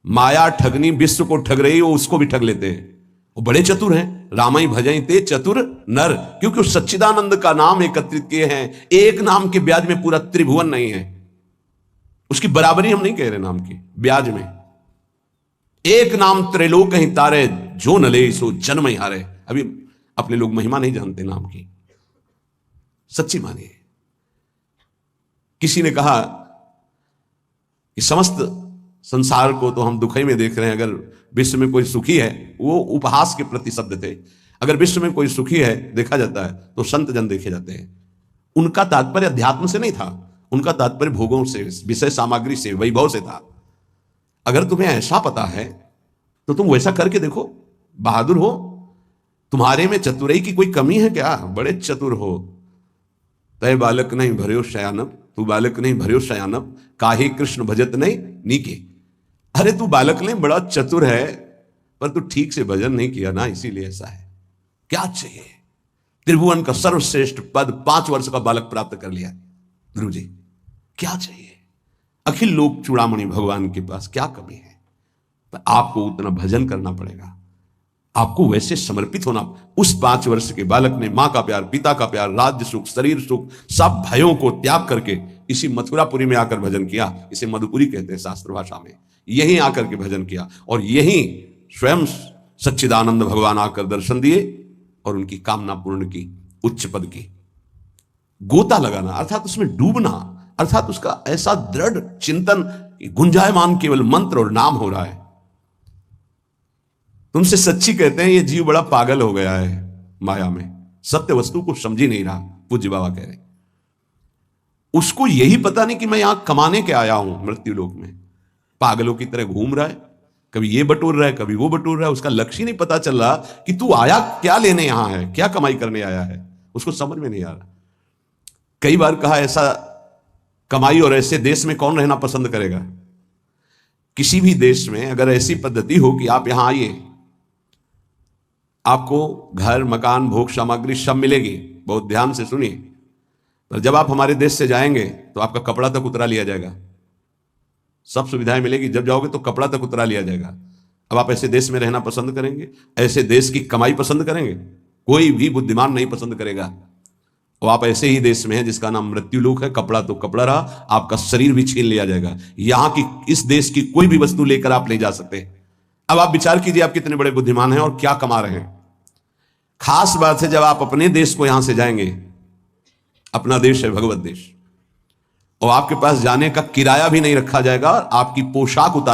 माया ठगनी विश्व को ठग रही, वो उसको भी ठग लेते हैं। वो बड़े चतुर हैं। रामाई भजई ते चतुर नर, क्योंकि उस सच्चिदानंद का नाम एकत्रित किए हैं। एक नाम के ब्याज में पूरा त्रिभुवन नहीं है। उसकी बराबरी हम नहीं कह रहे नाम की, ब्याज में एक नाम त्रैलोक ही तारे, जो नले सो जन्म ही हारे। अभी अपने लोग महिमा नहीं जानते नाम की, सच्ची मानिए। किसी ने कहा कि समस्त संसार को तो हम दुखई में देख रहे हैं, अगर विश्व में कोई सुखी है, वो उपहास के प्रति शब्द थे, अगर विश्व में कोई सुखी है देखा जाता है तो संत जन देखे जाते हैं। उनका तात्पर्य अध्यात्म से नहीं था, उनका तात्पर्य भोगों से, विषय सामग्री से, वैभव से था। अगर तुम्हें ऐसा पता है तो तुम वैसा करके देखो, बहादुर हो। तुम्हारे में चतुराई की कोई कमी है क्या? बड़े चतुर हो। तय बालक नहीं भर्यो शयानब, तू बालक नहीं भर्यो शयानब, काहे कृष्ण भजत नहीं नीके। अरे तू बालक नहीं, बड़ा चतुर है, पर तू ठीक से भजन नहीं किया ना, इसीलिए ऐसा है। क्या चाहिए? त्रिभुवन का सर्वश्रेष्ठ पद 5 वर्ष का बालक प्राप्त कर लिया ध्रुव जी। क्या चाहिए? अखिल लोक चूड़ामणि भगवान के पास क्या कमी है? पर आपको उतना भजन करना पड़ेगा, आपको वैसे समर्पित होना। उस 5 वर्ष के बालक ने मां का प्यार, पिता का प्यार, राज्य सुख, शरीर सुख, सब भयों को त्याग करके इसी मथुरापुरी में आकर भजन किया। इसे मधुपुरी कहते हैं शास्त्र भाषा में। यहीं आकर के भजन किया और यहीं स्वयं सच्चिदानंद भगवान आकर दर्शन दिए और उनकी कामना पूर्ण की, उच्च पद की। गोता लगाना अर्थात उसमें डूबना, अर्थात उसका ऐसा दृढ़ चिंतन, गुंजायमान केवल मंत्र और नाम हो रहा है। तुमसे सच्ची कहते हैं, ये जीव बड़ा पागल हो गया है माया में, सत्य वस्तु को समझ ही नहीं रहा। पूज्य बाबा कह रहे, उसको यही पता नहीं कि मैं यहां कमाने के आया हूं मृत्यु लोक में। पागलों की तरह घूम रहा है, कभी ये बटोर रहा है, कभी वो बटोर रहा है। उसका लक्ष्य ही नहीं पता चल रहा कि तू आया क्या लेने यहां है, क्या कमाई करने आया है, उसको समझ में नहीं आ रहा। कई बार कहा, ऐसा कमाई और ऐसे देश में कौन रहना पसंद करेगा? किसी भी देश में अगर ऐसी पद्धति हो कि आप यहां आइए, आपको घर, मकान, भोग सामग्री सब मिलेगी, बहुत ध्यान से सुनिए, पर जब आप हमारे देश से जाएंगे तो आपका कपड़ा तक उतरा लिया जाएगा। सब सुविधाएं मिलेगी, जब जाओगे तो कपड़ा तक उतरा लिया जाएगा। अब आप ऐसे देश में रहना पसंद करेंगे? ऐसे देश की कमाई पसंद करेंगे? कोई भी बुद्धिमान नहीं पसंद करेगा। और आप ऐसे ही देश में हैं जिसका नाम मृत्यु लोक है। कपड़ा तो कपड़ा रहा, आपका शरीर भी छीन लिया जाएगा। यहां की, इस देश की कोई भी वस्तु लेकर आप नहीं जा सकते। अब आप विचार कीजिए, आप कितने बड़े बुद्धिमान हैं और क्या कमा रहे हैं। खास बात है, जब आप अपने देश को यहां से जाएंगे, अपना देश है भगवत देश, और आपके पास जाने का किराया भी नहीं रखा जाएगा, आपकी पोशाक उतार